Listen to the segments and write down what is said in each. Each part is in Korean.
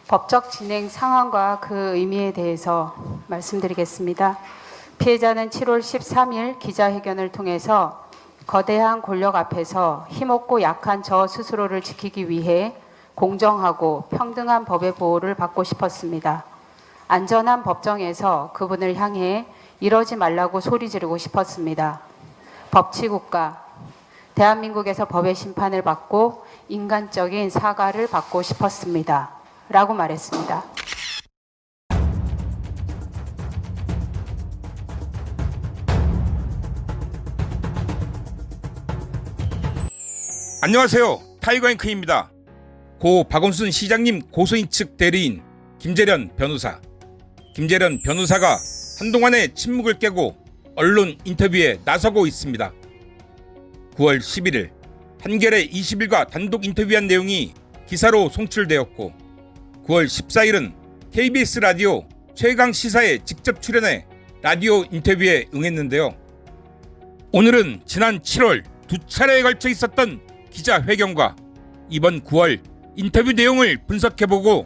법적 진행 상황과 그 의미에 대해서 말씀드리겠습니다. 피해자는 7월 13일 기자회견을 통해서 거대한 권력 앞에서 힘없고 약한 저 스스로를 지키기 위해 공정하고 평등한 법의 보호를 받고 싶었습니다. 안전한 법정에서 그분을 향해 이러지 말라고 소리 지르고 싶었습니다. 법치국가, 대한민국에서 법의 심판을 받고 인간적인 사과를 받고 싶었습니다. 라고 말했습니다. 안녕하세요. 타이거앤크입니다. 고 박원순 시장님 고소인 측 대리인 김재련 변호사. 김재련 변호사가 한동안의 침묵을 깨고 언론 인터뷰에 나서고 있습니다. 9월 11일 한겨레 20일과 단독 인터뷰한 내용이 기사로 송출되었고 9월 14일은 KBS 라디오 최강 시사에 직접 출연해 라디오 인터뷰에 응했는데요. 오늘은 지난 7월 두 차례에 걸쳐 있었던 기자회견과 이번 9월 인터뷰 내용을 분석해보고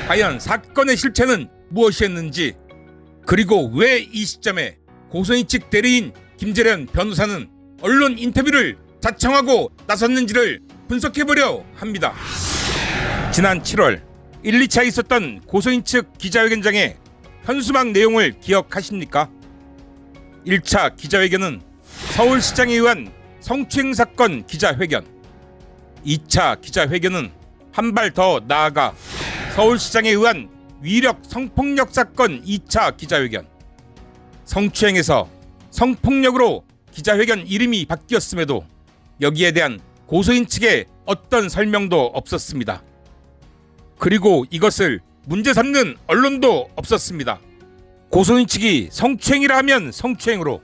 과연 사건의 실체는 무엇이었는지, 그리고 왜 이 시점에 고소인 측 대리인 김재련 변호사는 언론 인터뷰를 자청하고 나섰는지를 분석해보려 합니다. 지난 7월 1, 2차 있었던 고소인 측 기자회견장의 현수막 내용을 기억하십니까? 1차 기자회견은 서울시장에 의한 성추행 사건 기자회견, 2차 기자회견은 한 발 더 나아가 서울시장에 의한 위력 성폭력 사건 2차 기자회견. 성추행에서 성폭력으로 기자회견 이름이 바뀌었음에도 여기에 대한 고소인 측의 어떤 설명도 없었습니다. 그리고 이것을 문제 삼는 언론도 없었습니다. 고소인 측이 성추행이라 하면 성추행으로,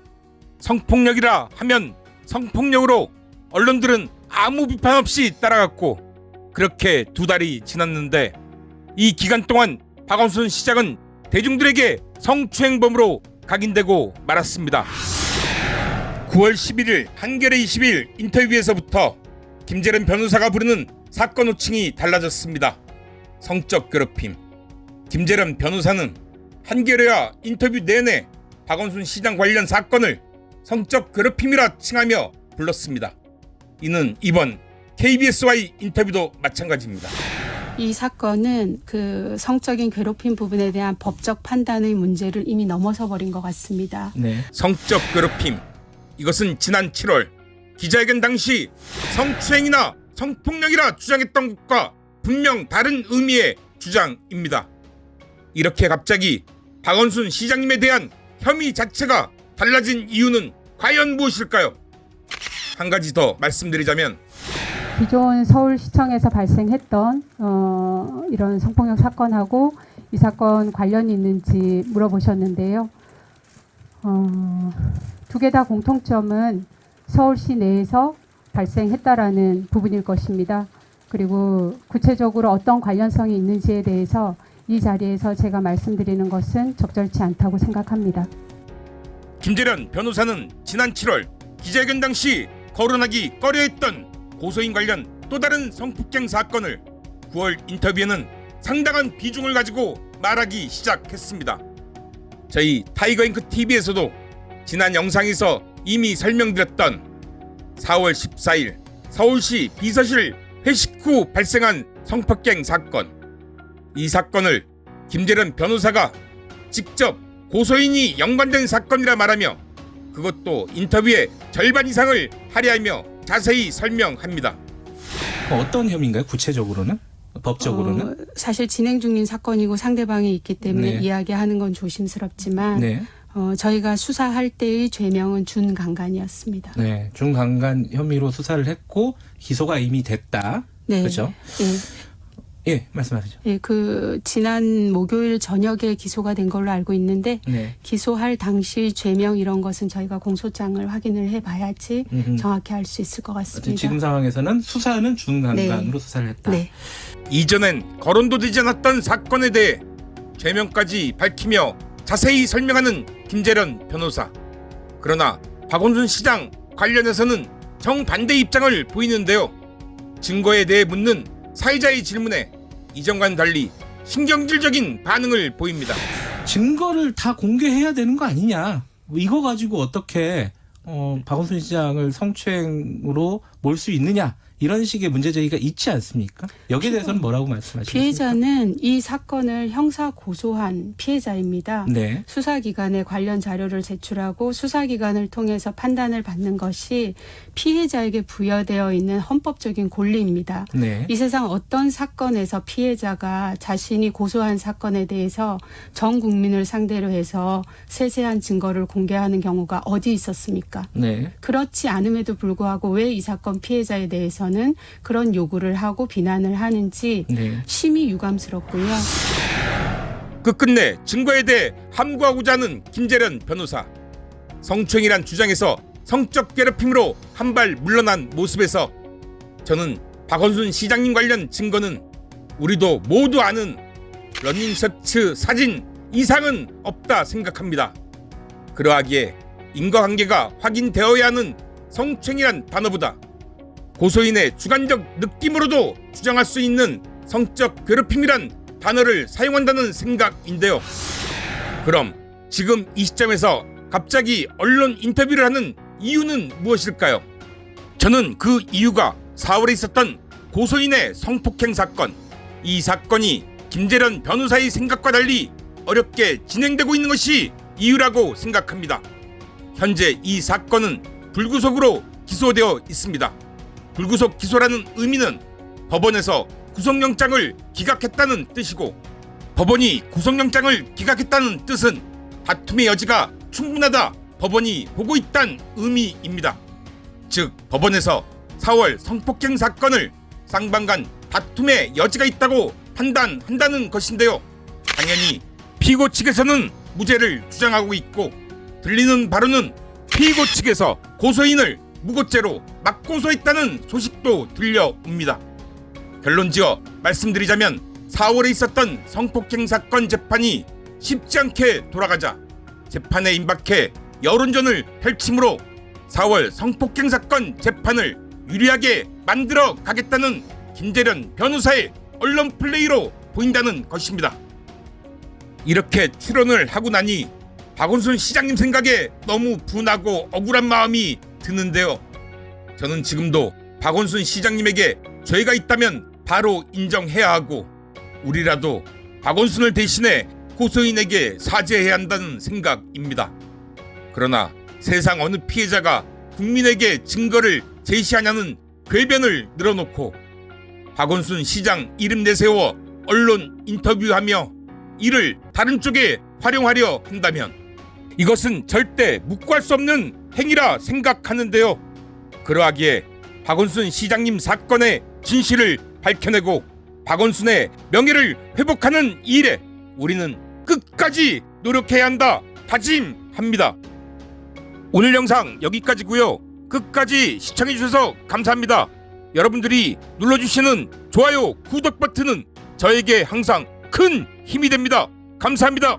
성폭력이라 하면 성폭력으로 언론들은 아무 비판 없이 따라갔고, 그렇게 두 달이 지났는데 이 기간 동안 박원순 시장은 대중들에게 성추행범으로 각인되고 말았습니다. 9월 11일 한겨레 20일 인터뷰에서부터 김재련 변호사가 부르는 사건 호칭이 달라졌습니다. 성적 괴롭힘. 김재련 변호사는 한겨레와 인터뷰 내내 박원순 시장 관련 사건을 성적 괴롭힘이라 칭하며 불렀습니다. 이는 이번 KBS와의 인터뷰도 마찬가지입니다. 이 사건은 그 성적인 괴롭힘 부분에 대한 법적 판단의 문제를 이미 넘어서 버린 것 같습니다. 네. 성적 괴롭힘. 이것은 지난 7월 기자회견 당시 성추행이나 성폭력이라 주장했던 것과 분명 다른 의미의 주장입니다. 이렇게 갑자기 박원순 시장님에 대한 혐의 자체가 달라진 이유는 과연 무엇일까요? 한 가지 더 말씀드리자면, 기존 서울시청에서 발생했던 이런 성폭력 사건하고 이 사건 관련이 있는지 물어보셨는데요. 두 개 다 공통점은 서울시 내에서 발생했다라는 부분일 것입니다. 그리고 구체적으로 어떤 관련성이 있는지에 대해서 이 자리에서 제가 말씀드리는 것은 적절치 않다고 생각합니다. 김재련 변호사는 지난 7월 기자회견 당시 거론하기 꺼려했던 고소인 관련 또 다른 성폭행 사건을 9월 인터뷰에는 상당한 비중을 가지고 말하기 시작했습니다. 저희 타이거잉크 TV에서도 지난 영상에서 이미 설명드렸던 4월 14일 서울시 비서실 회식 후 발생한 성폭행 사건, 이 사건을 김재련 변호사가 직접 고소인이 연관된 사건이라 말하며 그것도 인터뷰의 절반 이상을 할애하며 자세히 설명합니다. 어떤 혐의인가요? 구체적으로는? 법적으로는? 사실 진행 중인 사건이고 상대방이 있기 때문에 네. 이야기하는 건 조심스럽지만 네. 저희가 수사할 때의 죄명은 준강간이었습니다. 네. 중강간 혐의로 수사를 했고 기소가 이미 됐다. 네. 그렇죠? 네. 예, 말씀하시죠. 예, 그 지난 목요일 저녁에 기소가 된 걸로 알고 있는데 네. 기소할 당시 죄명 이런 것은 저희가 공소장을 확인을 해봐야지 정확히 알 수 있을 것 같습니다. 지금 상황에서는 수사는 중강간으로 네. 수사를 했다. 네. 이전엔 거론도 되지 않았던 사건에 대해 죄명까지 밝히며 자세히 설명하는 김재련 변호사. 그러나 박원순 시장 관련해서는 정반대 입장을 보이는데요. 증거에 대해 묻는 사회자의 질문에 이전과는 달리 신경질적인 반응을 보입니다. 증거를 다 공개해야 되는 거 아니냐. 이거 가지고 어떻게 박원순 시장을 성추행으로 몰 수 있느냐. 이런 식의 문제제기가 있지 않습니까? 여기에 대해서는 뭐라고 말씀하시겠습니까? 피해자는 이 사건을 형사 고소한 피해자입니다. 네. 수사기관에 관련 자료를 제출하고 수사기관을 통해서 판단을 받는 것이 피해자에게 부여되어 있는 헌법적인 권리입니다. 네. 이 세상 어떤 사건에서 피해자가 자신이 고소한 사건에 대해서 전 국민을 상대로 해서 세세한 증거를 공개하는 경우가 어디 있었습니까? 네. 그렇지 않음에도 불구하고 왜 이 사건 피해자에 대해서는 그런 요구를 하고 비난을 하는지 네. 심히 유감스럽고요. 끝끝내 증거에 대해 함구하고자 하는 김재련 변호사. 성추행이란 주장에서 성적 괴롭힘으로 한 발 물러난 모습에서 저는 박원순 시장님 관련 증거는 우리도 모두 아는 러닝셔츠 사진 이상은 없다 생각합니다. 그러하기에 인과관계가 확인되어야 하는 성추행이란 단어보다 고소인의 주관적 느낌으로도 주장할 수 있는 성적 괴롭힘이란 단어를 사용한다는 생각인데요. 그럼 지금 이 시점에서 갑자기 언론 인터뷰를 하는 이유는 무엇일까요? 저는 그 이유가 4월에 있었던 고소인의 성폭행 사건, 이 사건이 김재련 변호사의 생각과 달리 어렵게 진행되고 있는 것이 이유라고 생각합니다. 현재 이 사건은 불구속으로 기소되어 있습니다. 불구속 기소라는 의미는 법원에서 구속영장을 기각했다는 뜻이고, 법원이 구속영장을 기각했다는 뜻은 다툼의 여지가 충분하다 법원이 보고 있다는 의미입니다. 즉 법원에서 4월 성폭행 사건을 쌍방간 다툼의 여지가 있다고 판단한다는 것인데요. 당연히 피고 측에서는 무죄를 주장하고 있고, 들리는 바로는 피고 측에서 고소인을 무고죄로 맞고소했다는 소식도 들려옵니다. 결론지어 말씀드리자면 4월에 있었던 성폭행 사건 재판이 쉽지 않게 돌아가자 재판에 임박해 여론전을 펼침으로 4월 성폭행 사건 재판을 유리하게 만들어 가겠다는 김재련 변호사의 언론 플레이로 보인다는 것입니다. 이렇게 추론을 하고 나니 박원순 시장님 생각에 너무 분하고 억울한 마음이 드는데요. 저는 지금도 박원순 시장님에게 죄가 있다면 바로 인정해야 하고, 우리라도 박원순을 대신해 고소인에게 사죄해야 한다는 생각입니다. 그러나 세상 어느 피해자가 국민에게 증거를 제시하냐는 궤변을 늘어놓고 박원순 시장 이름 내세워 언론 인터뷰하며 이를 다른 쪽에 활용하려 한다면 이것은 절대 묵과할 수 없는 행위라 생각하는데요. 그러하기에 박원순 시장님 사건의 진실을 밝혀내고 박원순의 명예를 회복하는 일에 우리는 끝까지 노력해야 한다 다짐합니다. 오늘 영상 여기까지고요. 끝까지 시청해주셔서 감사합니다. 여러분들이 눌러주시는 좋아요, 구독 버튼은 저에게 항상 큰 힘이 됩니다. 감사합니다.